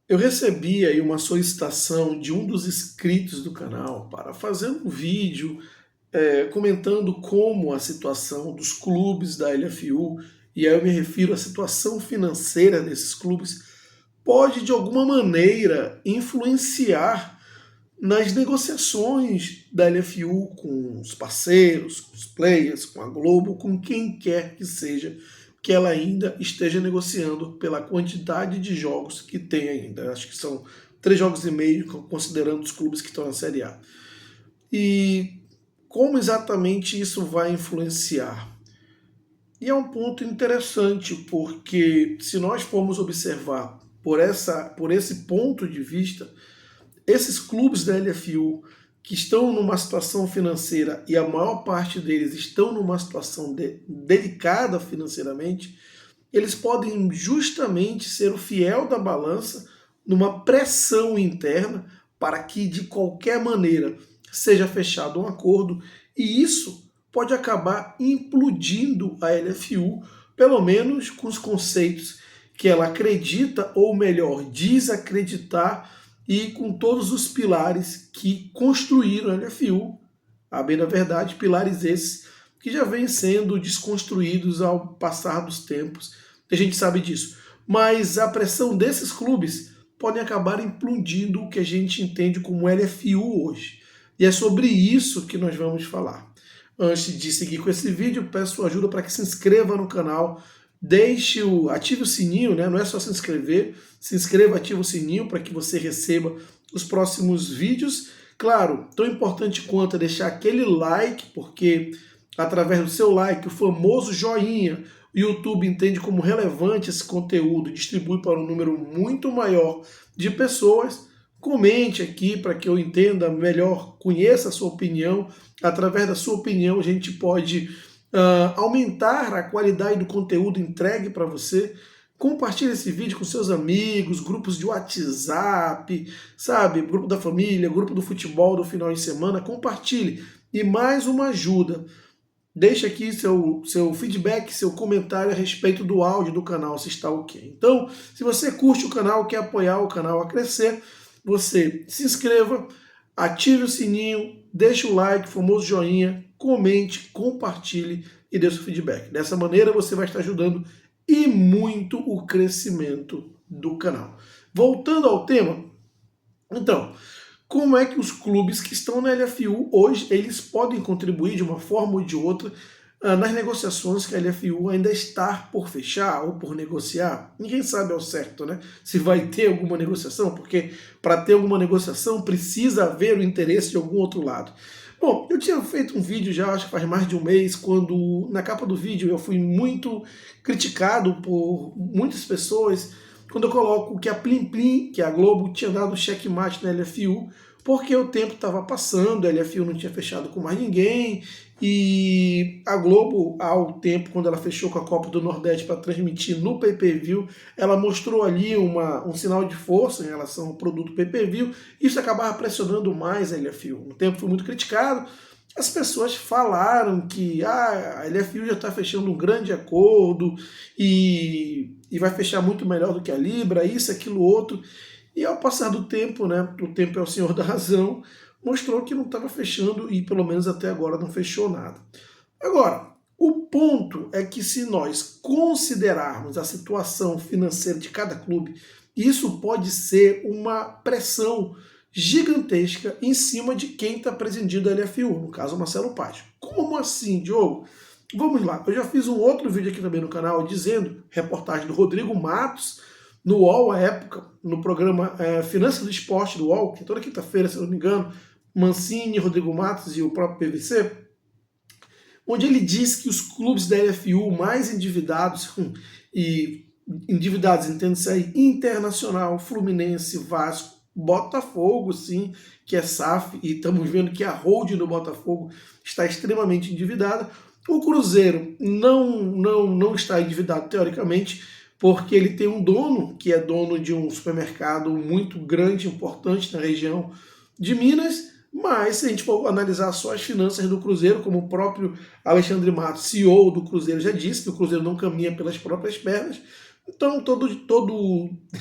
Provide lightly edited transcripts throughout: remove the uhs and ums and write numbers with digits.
Eu recebi aí uma solicitação de um dos inscritos do canal para fazer um vídeo comentando como a situação dos clubes da LFU, e aí eu me refiro à situação financeira desses clubes, pode de alguma maneira influenciar nas negociações da LFU com os parceiros, com os players, com a Globo, com quem quer que seja, que ela ainda esteja negociando pela quantidade de jogos que tem ainda. Acho que são 3,5 jogos, considerando os clubes que estão na Série A. E como exatamente isso vai influenciar? E é um ponto interessante, porque se nós formos observar por esse ponto de vista, esses clubes da LFU que estão numa situação financeira, e a maior parte deles estão numa situação delicada financeiramente, eles podem justamente ser o fiel da balança numa pressão interna para que de qualquer maneira seja fechado um acordo, e isso pode acabar implodindo a LFU, pelo menos com os conceitos que ela acredita, ou melhor, diz acreditar, e com todos os pilares que construíram a LFU, a bem da verdade, pilares esses que já vêm sendo desconstruídos ao passar dos tempos, a gente sabe disso. Mas a pressão desses clubes pode acabar implodindo o que a gente entende como LFU hoje. E é sobre isso que nós vamos falar. Antes de seguir com esse vídeo, peço ajuda para que se inscreva no canal, ative o sininho, né? Não é só se inscrever, se inscreva, ative o sininho para que você receba os próximos vídeos. Claro, tão importante quanto é deixar aquele like, porque através do seu like, o famoso joinha, o YouTube entende como relevante esse conteúdo, distribui para um número muito maior de pessoas. Comente aqui para que eu entenda melhor, conheça a sua opinião. Através da sua opinião, a gente pode aumentar a qualidade do conteúdo entregue para você. Compartilhe esse vídeo com seus amigos, grupos de WhatsApp, sabe? Grupo da família, grupo do futebol do final de semana. Compartilhe. E mais uma ajuda. Deixe aqui seu feedback, seu comentário a respeito do áudio do canal, se está ok. Então, se você curte o canal, quer apoiar o canal a crescer, você se inscreva, ative o sininho, deixe o like, famoso joinha, comente, compartilhe e dê seu feedback. Dessa maneira você vai estar ajudando e muito o crescimento do canal. Voltando ao tema, então, como é que os clubes que estão na LFU hoje, eles podem contribuir de uma forma ou de outra nas negociações que a LFU ainda está por fechar ou por negociar? Ninguém sabe ao certo, né? Se vai ter alguma negociação, porque para ter alguma negociação precisa haver o interesse de algum outro lado. Bom, eu tinha feito um vídeo já, acho que faz mais de um mês, quando na capa do vídeo eu fui muito criticado por muitas pessoas quando eu coloco que a Plim Plim, que a Globo, tinha dado checkmate na LFU, porque o tempo estava passando, a LFU não tinha fechado com mais ninguém, e a Globo, ao tempo, quando ela fechou com a Copa do Nordeste para transmitir no pay-per-view, ela mostrou ali um sinal de força em relação ao produto pay-per-view, isso acabava pressionando mais a LFU. O tempo foi muito criticado, as pessoas falaram que a LFU já está fechando um grande acordo e vai fechar muito melhor do que a Libra, isso, aquilo, outro. E ao passar do tempo, né, o tempo é o senhor da razão, mostrou que não estava fechando e pelo menos até agora não fechou nada. Agora, o ponto é que se nós considerarmos a situação financeira de cada clube, isso pode ser uma pressão gigantesca em cima de quem está presidindo a LFU, no caso Marcelo Paz. Como assim, Diogo? Vamos lá, eu já fiz um outro vídeo aqui também no canal dizendo, reportagem do Rodrigo Matos, no UOL à época, no programa Finanças do Esporte do UOL, que é toda quinta-feira, se não me engano, Mancini, Rodrigo Matos e o próprio PVC, onde ele diz que os clubes da LFU mais endividados, e endividados, entende-se aí, Internacional, Fluminense, Vasco, Botafogo, sim, que é SAF, e estamos vendo que a holding do Botafogo está extremamente endividada. O Cruzeiro não está endividado teoricamente, porque ele tem um dono, que é dono de um supermercado muito grande, importante na região de Minas, mas se a gente for analisar só as finanças do Cruzeiro, como o próprio Alexandre Matos, CEO do Cruzeiro, já disse, que o Cruzeiro não caminha pelas próprias pernas, Então, todo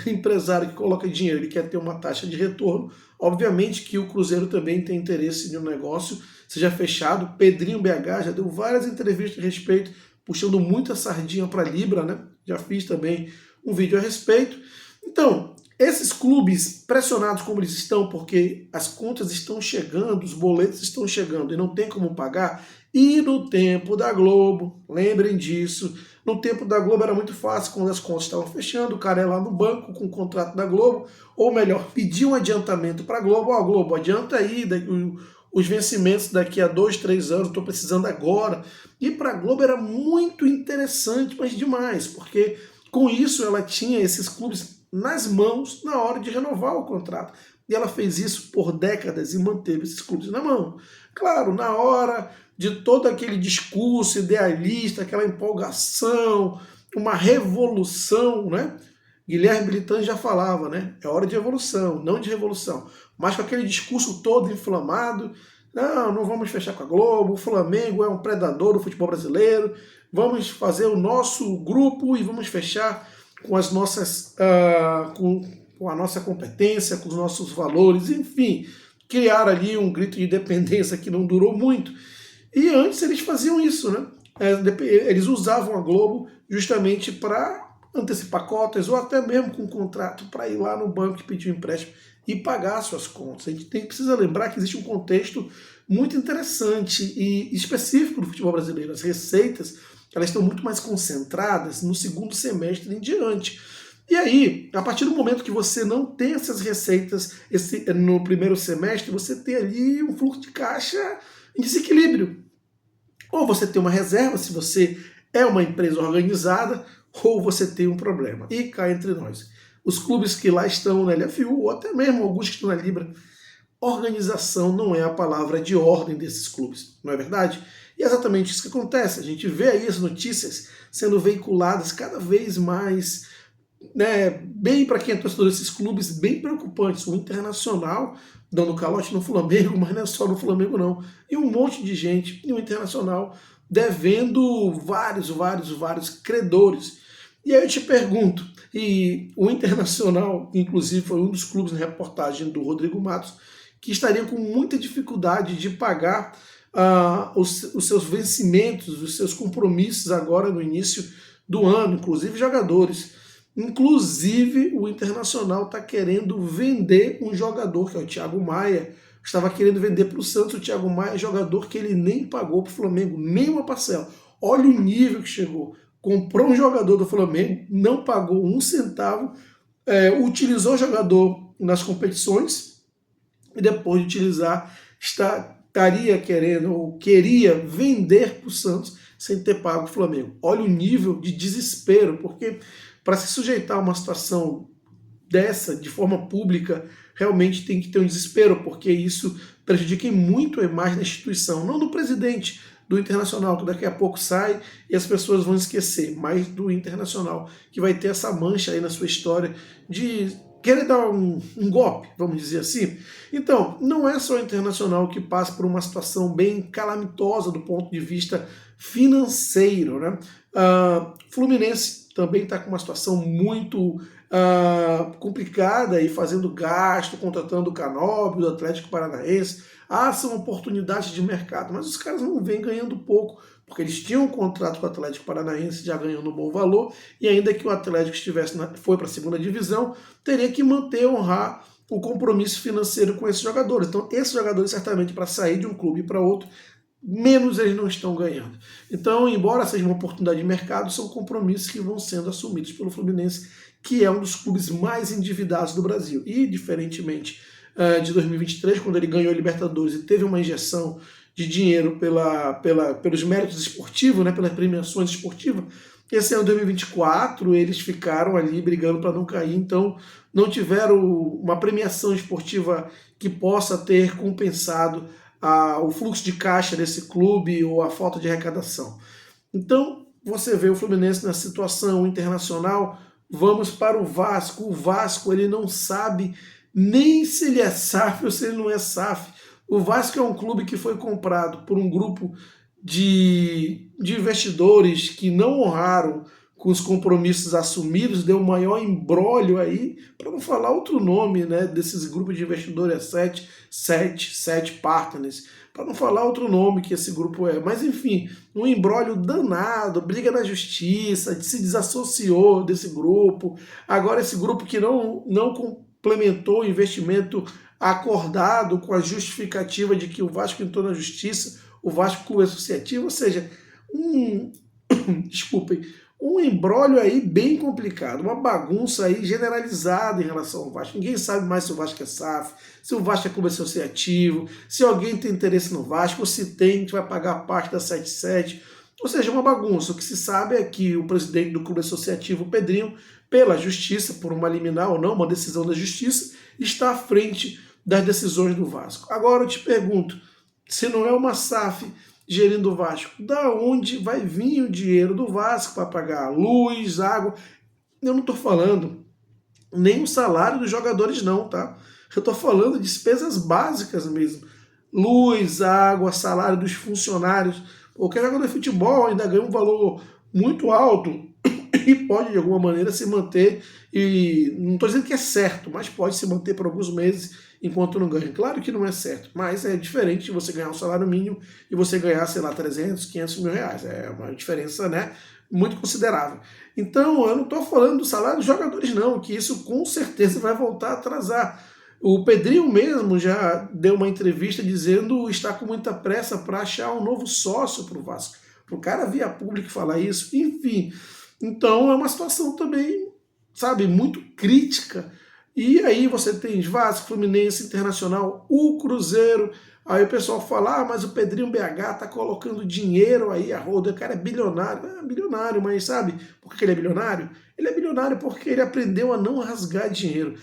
empresário que coloca dinheiro, ele quer ter uma taxa de retorno. Obviamente que o Cruzeiro também tem interesse de um negócio seja fechado. Pedrinho BH já deu várias entrevistas a respeito, puxando muita sardinha para a Libra, né? Já fiz também um vídeo a respeito. Então, esses clubes pressionados como eles estão, porque as contas estão chegando, os boletos estão chegando e não tem como pagar, e no tempo da Globo, lembrem disso, no tempo da Globo era muito fácil, quando as contas estavam fechando, o cara ia lá no banco com o contrato da Globo, ou melhor, pedir um adiantamento para a Globo, ó, Globo, adianta aí os vencimentos daqui a 2, 3 anos, estou precisando agora. E para a Globo era muito interessante, mas demais, porque com isso ela tinha esses clubes nas mãos na hora de renovar o contrato. E ela fez isso por décadas e manteve esses clubes na mão. Claro, na hora de todo aquele discurso idealista, aquela empolgação, uma revolução, né? Guilherme Militão já falava, né? É hora de evolução, não de revolução. Mas com aquele discurso todo inflamado, não vamos fechar com a Globo, o Flamengo é um predador do futebol brasileiro, vamos fazer o nosso grupo e vamos fechar com as nossas, com a nossa competência, com os nossos valores, enfim, criar ali um grito de independência que não durou muito. E antes eles faziam isso, né? Eles usavam a Globo justamente para antecipar cotas ou até mesmo com um contrato para ir lá no banco e pedir um empréstimo e pagar suas contas. A gente precisa lembrar que existe um contexto muito interessante e específico do futebol brasileiro. As receitas, elas estão muito mais concentradas no segundo semestre em diante. E aí, a partir do momento que você não tem essas receitas no primeiro semestre, você tem ali um fluxo de caixa em desequilíbrio. Ou você tem uma reserva, se você é uma empresa organizada, ou você tem um problema. E cá entre nós, os clubes que lá estão na LFU, ou até mesmo alguns que estão na Libra, organização não é a palavra de ordem desses clubes, não é verdade? E é exatamente isso que acontece. A gente vê aí as notícias sendo veiculadas cada vez mais, né, bem para quem é torcedor desses clubes, bem preocupantes. O Internacional dando calote no Flamengo, mas não é só no Flamengo não. E um monte de gente, e o Internacional devendo vários credores. E aí eu te pergunto, e o Internacional, inclusive, foi um dos clubes na reportagem do Rodrigo Matos, que estaria com muita dificuldade de pagar os seus vencimentos, os seus compromissos agora no início do ano, inclusive jogadores. Inclusive, o Internacional está querendo vender um jogador, que é o Thiago Maia. Estava querendo vender para o Santos o Thiago Maia, jogador que ele nem pagou para o Flamengo, nem uma parcela. Olha o nível que chegou. Comprou um jogador do Flamengo, não pagou um centavo, utilizou o jogador nas competições e depois de utilizar, estaria querendo ou queria vender para o Santos sem ter pago o Flamengo. Olha o nível de desespero, porque para se sujeitar a uma situação dessa, de forma pública, realmente tem que ter um desespero, porque isso prejudica muito a imagem da instituição, não do presidente do Internacional, que daqui a pouco sai e as pessoas vão esquecer, mas do Internacional, que vai ter essa mancha aí na sua história de querer dar um golpe, vamos dizer assim. Então, não é só o Internacional que passa por uma situação bem calamitosa do ponto de vista financeiro, né? Fluminense também está com uma situação muito complicada e fazendo gasto, contratando o Canóbio, o Atlético Paranaense. São oportunidades de mercado, mas os caras não vêm ganhando pouco, porque eles tinham um contrato com o Atlético Paranaense já ganhando um bom valor, e ainda que o Atlético foi para a segunda divisão, teria que honrar o compromisso financeiro com esses jogadores. Então, esses jogadores, certamente, para sair de um clube para outro, menos eles não estão ganhando. Então, embora seja uma oportunidade de mercado, são compromissos que vão sendo assumidos pelo Fluminense, que é um dos clubes mais endividados do Brasil. E, diferentemente de 2023, quando ele ganhou a Libertadores e teve uma injeção de dinheiro pelos méritos esportivos, né, pelas premiações esportivas, esse ano 2024 eles ficaram ali brigando para não cair, então não tiveram uma premiação esportiva que possa ter compensado o fluxo de caixa desse clube ou a falta de arrecadação. Então, você vê o Fluminense na situação internacional. Vamos para o Vasco. O Vasco, ele não sabe nem se ele é SAF ou se ele não é SAF. O Vasco é um clube que foi comprado por um grupo de investidores que não honraram com os compromissos assumidos, deu um maior embrólio aí, para não falar outro nome, né, desses grupos de investidores, sete partners, para não falar outro nome que esse grupo é. Mas enfim, um embrólio danado, briga na justiça, se desassociou desse grupo. Agora esse grupo que não complementou o investimento acordado com a justificativa de que o Vasco entrou na justiça, o Vasco Clube Associativo, ou seja, desculpem, um imbróglio aí bem complicado, uma bagunça aí generalizada em relação ao Vasco. Ninguém sabe mais se o Vasco é SAF, se o Vasco é clube associativo, se alguém tem interesse no Vasco, ou se tem, a gente vai pagar parte da 77. Ou seja, uma bagunça. O que se sabe é que o presidente do clube associativo, Pedrinho, pela justiça, por uma liminar ou não, uma decisão da justiça, está à frente das decisões do Vasco. Agora eu te pergunto, se não é uma SAF gerindo o Vasco, da onde vai vir o dinheiro do Vasco para pagar luz, água? Eu não estou falando nem o salário dos jogadores não, tá? Eu estou falando de despesas básicas mesmo. Luz, água, salário dos funcionários. Qualquer jogador de futebol ainda ganha um valor muito alto e pode de alguma maneira se manter, e não estou dizendo que é certo, mas pode se manter por alguns meses enquanto não ganha. Claro que não é certo, mas é diferente de você ganhar um salário mínimo e você ganhar, sei lá, 300, 500 mil reais. É uma diferença, né, muito considerável. Então, eu não estou falando do salário dos jogadores não, que isso com certeza vai voltar a atrasar. O Pedrinho mesmo já deu uma entrevista dizendo que está com muita pressa para achar um novo sócio para o Vasco. Para o cara via público falar isso, enfim. Então é uma situação também, sabe, muito crítica. E aí você tem Vasco, Fluminense, Internacional, o Cruzeiro. Aí o pessoal fala, mas o Pedrinho BH tá colocando dinheiro aí a roda, o cara é bilionário. É bilionário, mas sabe por que ele é bilionário? Ele é bilionário porque ele aprendeu a não rasgar dinheiro.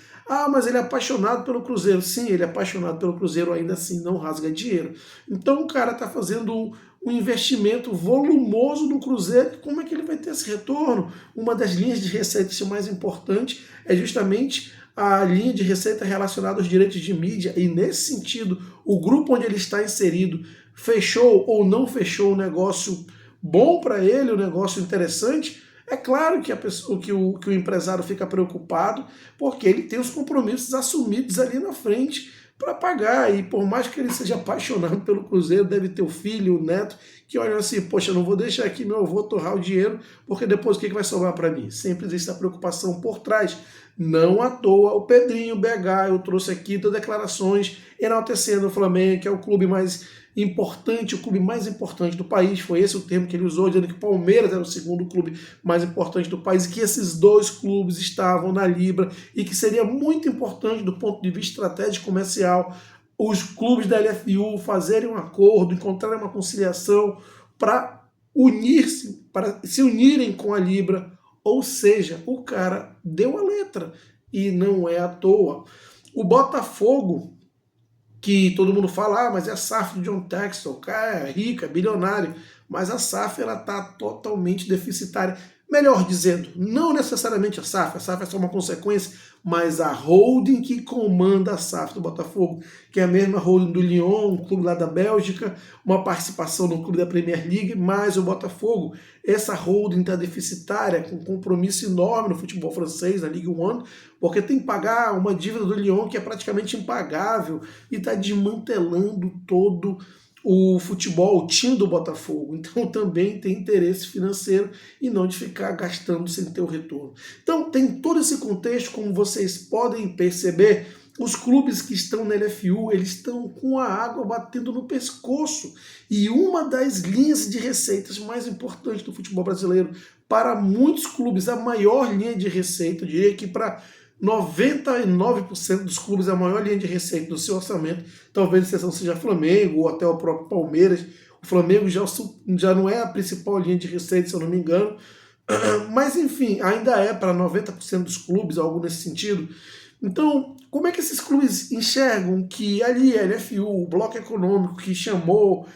Mas ele é apaixonado pelo Cruzeiro. Sim, ele é apaixonado pelo Cruzeiro, ainda assim não rasga dinheiro. Então o cara tá fazendo um investimento volumoso no Cruzeiro. Como é que ele vai ter esse retorno? Uma das linhas de receita mais importantes é justamente a linha de receita relacionada aos direitos de mídia, e nesse sentido, o grupo onde ele está inserido fechou ou não fechou um negócio bom para ele, um negócio interessante. É claro que, que o empresário fica preocupado, porque ele tem os compromissos assumidos ali na frente para pagar, e por mais que ele seja apaixonado pelo Cruzeiro, deve ter o filho, o neto, que olham assim, poxa, eu não vou deixar aqui meu avô torrar o dinheiro, porque depois o que vai sobrar para mim? Sempre existe a preocupação por trás. Não à toa, o Pedrinho BH, eu trouxe aqui declarações enaltecendo o Flamengo, que é o clube mais importante, o clube mais importante do país, foi esse o termo que ele usou, dizendo que o Palmeiras era o segundo clube mais importante do país, e que esses dois clubes estavam na Libra, e que seria muito importante do ponto de vista estratégico comercial os clubes da LFU fazerem um acordo, encontrarem uma conciliação para unir-se, para se unirem com a Libra. Ou seja, o cara deu a letra, e não é à toa. O Botafogo, que todo mundo fala, mas é a SAF do John Textor, o cara é rico, é bilionário, mas a SAF ela está totalmente deficitária. Melhor dizendo, não necessariamente a SAF é só uma consequência, mas a holding que comanda a SAF do Botafogo, que é a mesma holding do Lyon, um clube lá da Bélgica, uma participação no clube da Premier League, mais o Botafogo. Essa holding está deficitária, com compromisso enorme no futebol francês, na Ligue 1, porque tem que pagar uma dívida do Lyon que é praticamente impagável, e está desmantelando todo o futebol, o time do Botafogo. Então também tem interesse financeiro e não de ficar gastando sem ter o retorno. Então tem todo esse contexto, como vocês podem perceber, os clubes que estão na LFU, eles estão com a água batendo no pescoço. E uma das linhas de receitas mais importantes do futebol brasileiro, para muitos clubes, a maior linha de receita, eu diria que para 99% dos clubes, a maior linha de receita do seu orçamento, talvez a exceção seja Flamengo ou até o próprio Palmeiras. O Flamengo já não é a principal linha de receita, se eu não me engano, mas enfim, ainda é para 90% dos clubes, algo nesse sentido. Então, como é que esses clubes enxergam que ali a LFU, o bloco econômico que chamou,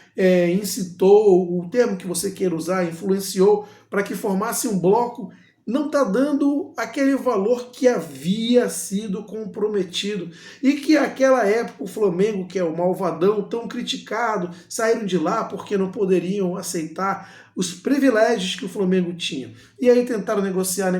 incitou, o termo que você queira usar, influenciou para que formasse um bloco não está dando aquele valor que havia sido comprometido. E que naquela época o Flamengo, que é o malvadão, tão criticado, saíram de lá porque não poderiam aceitar os privilégios que o Flamengo tinha. E aí tentaram negociar,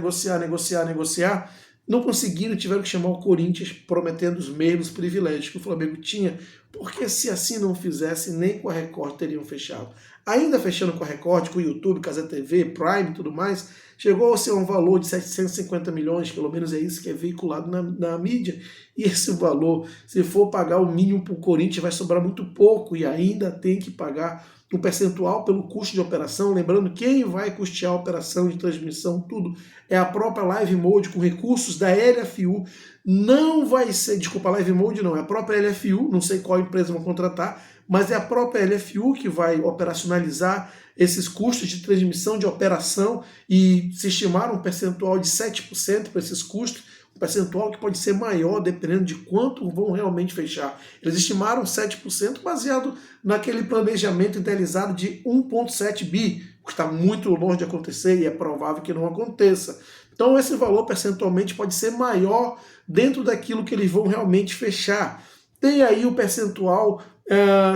não conseguiram, tiveram que chamar o Corinthians prometendo os mesmos privilégios que o Flamengo tinha, porque se assim não fizesse, nem com a Record teriam fechado. Ainda fechando com a Record, com o YouTube, Casa TV, Prime e tudo mais, chegou a ser um valor de 750 milhões, pelo menos é isso que é veiculado na mídia, e esse valor, se for pagar o mínimo para o Corinthians, vai sobrar muito pouco, e ainda tem que pagar um percentual pelo custo de operação. Lembrando, quem vai custear a operação de transmissão, tudo, é a própria Live Mode, com recursos da LFU. Não vai ser, desculpa, Live Mode não, é a própria LFU, não sei qual empresa vão contratar, mas é a própria LFU que vai operacionalizar esses custos de transmissão, de operação, e se estimar um percentual de 7% para esses custos, um percentual que pode ser maior dependendo de quanto vão realmente fechar. Eles estimaram 7% baseado naquele planejamento idealizado de 1,7 bi, que está muito longe de acontecer e é provável que não aconteça. Então esse valor percentualmente pode ser maior dentro daquilo que eles vão realmente fechar. Tem aí o percentual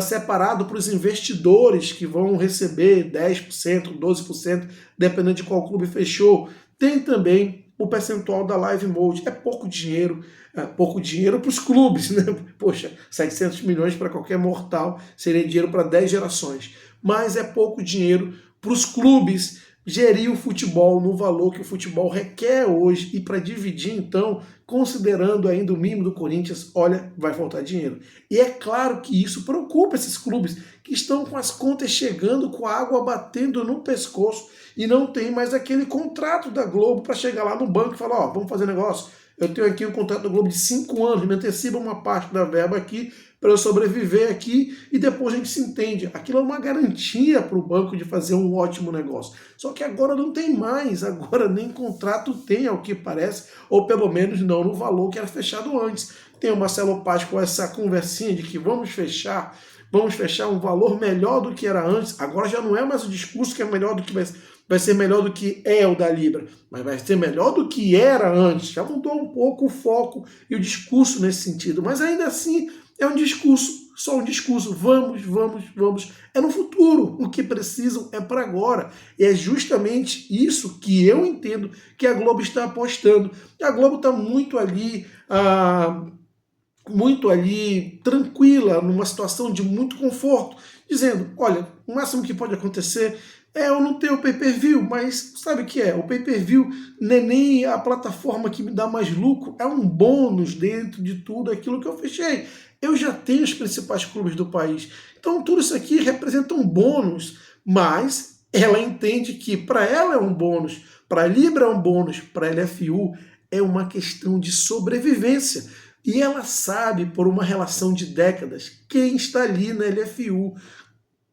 separado para os investidores que vão receber 10%, 12%, dependendo de qual clube fechou. Tem também o percentual da Live Mode. É pouco dinheiro para os clubes, né? Poxa, 700 milhões para qualquer mortal seria dinheiro para 10 gerações. Mas é pouco dinheiro para os clubes gerir o futebol no valor que o futebol requer hoje, e para dividir, então, considerando ainda o mínimo do Corinthians, olha, vai faltar dinheiro. E é claro que isso preocupa esses clubes que estão com as contas chegando, com a água batendo no pescoço e não tem mais aquele contrato da Globo para chegar lá no banco e falar, ó, vamos fazer negócio. Eu tenho aqui um contrato da Globo de 5 anos, me antecipa uma parte da verba aqui para eu sobreviver aqui e depois a gente se entende. Aquilo é uma garantia para o banco de fazer um ótimo negócio. Só que agora não tem mais, agora nem contrato tem, ao que parece, ou pelo menos não no valor que era fechado antes. Tem o Marcelo Paz com essa conversinha de que vamos fechar um valor melhor do que era antes. Agora já não é mais o discurso que é melhor do que vai ser melhor do que é o da Libra, mas vai ser melhor do que era antes. Já mudou um pouco o foco e o discurso nesse sentido, mas ainda assim é um discurso, só um discurso. Vamos. É no futuro. O que precisam é para agora. E é justamente isso que eu entendo que a Globo está apostando. A Globo está muito ali tranquila, numa situação de muito conforto, dizendo, olha, o máximo que pode acontecer é eu não ter o pay-per-view, mas sabe o que é? O pay-per-view não é nem a plataforma que me dá mais lucro, é um bônus dentro de tudo aquilo que eu fechei. Eu já tenho os principais clubes do país, então tudo isso aqui representa um bônus, mas ela entende que para ela é um bônus, para a Libra é um bônus, para a LFU é uma questão de sobrevivência. E ela sabe, por uma relação de décadas, quem está ali na LFU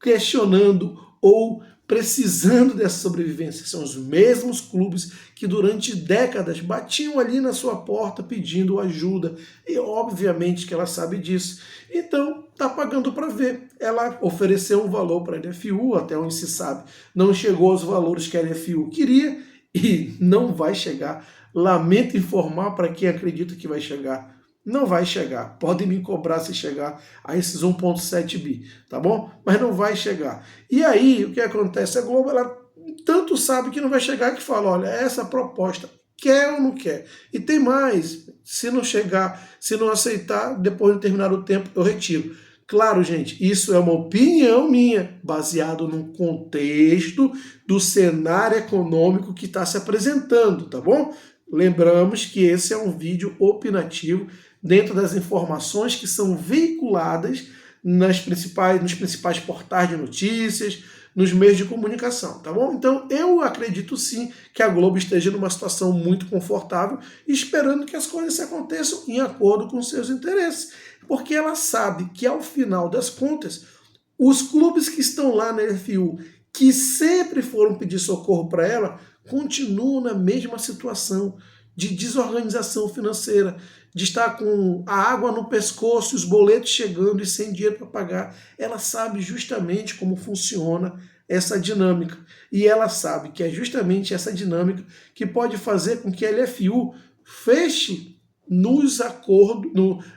questionando ou precisando dessa sobrevivência. São os mesmos clubes que durante décadas batiam ali na sua porta pedindo ajuda. E obviamente que ela sabe disso. Então, está pagando para ver. Ela ofereceu um valor para a LFU, até onde se sabe, não chegou aos valores que a LFU queria e não vai chegar. Lamento informar para quem acredita que vai chegar. Não vai chegar. Podem me cobrar se chegar a esses 1,7 bi, tá bom? Mas não vai chegar. E aí, o que acontece? A Globo, ela tanto sabe que não vai chegar que fala, olha, essa proposta, quer ou não quer? E tem mais, se não chegar, se não aceitar, depois de terminar o tempo, eu retiro. Claro, gente, isso é uma opinião minha, baseado no contexto do cenário econômico que está se apresentando, tá bom? Lembramos que esse é um vídeo opinativo dentro das informações que são veiculadas nos principais portais de notícias, nos meios de comunicação, tá bom? Então eu acredito sim que a Globo esteja numa situação muito confortável, esperando que as coisas aconteçam em acordo com seus interesses, porque ela sabe que ao final das contas, os clubes que estão lá na LFU, que sempre foram pedir socorro para ela, continuam na mesma situação de desorganização financeira, de estar com a água no pescoço, os boletos chegando e sem dinheiro para pagar. Ela sabe justamente como funciona essa dinâmica. E ela sabe que é justamente essa dinâmica que pode fazer com que a LFU feche nos acordos,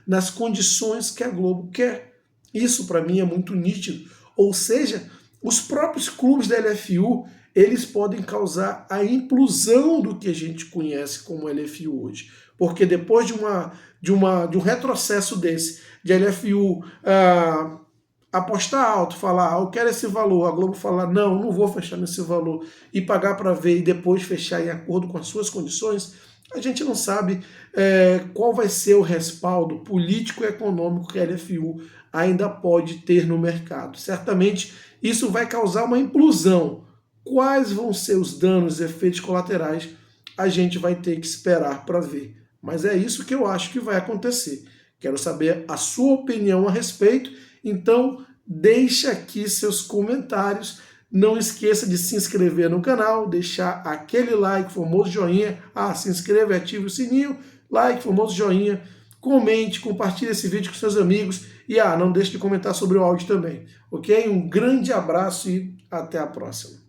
nas condições que a Globo quer. Isso para mim é muito nítido. Ou seja, os próprios clubes da LFU, eles podem causar a implosão do que a gente conhece como LFU hoje. Porque depois de um retrocesso desse, de a LFU apostar alto, falar, eu quero esse valor, a Globo falar, não vou fechar nesse valor, e pagar para ver e depois fechar em acordo com as suas condições, a gente não sabe qual vai ser o respaldo político e econômico que a LFU ainda pode ter no mercado. Certamente isso vai causar uma implosão. Quais vão ser os danos e efeitos colaterais? A gente vai ter que esperar para ver. Mas é isso que eu acho que vai acontecer. Quero saber a sua opinião a respeito, então deixa aqui seus comentários. Não esqueça de se inscrever no canal, deixar aquele like, famoso joinha. Se inscreva e ative o sininho. Like, famoso joinha. Comente, compartilhe esse vídeo com seus amigos. E não deixe de comentar sobre o áudio também. Ok? Um grande abraço e até a próxima.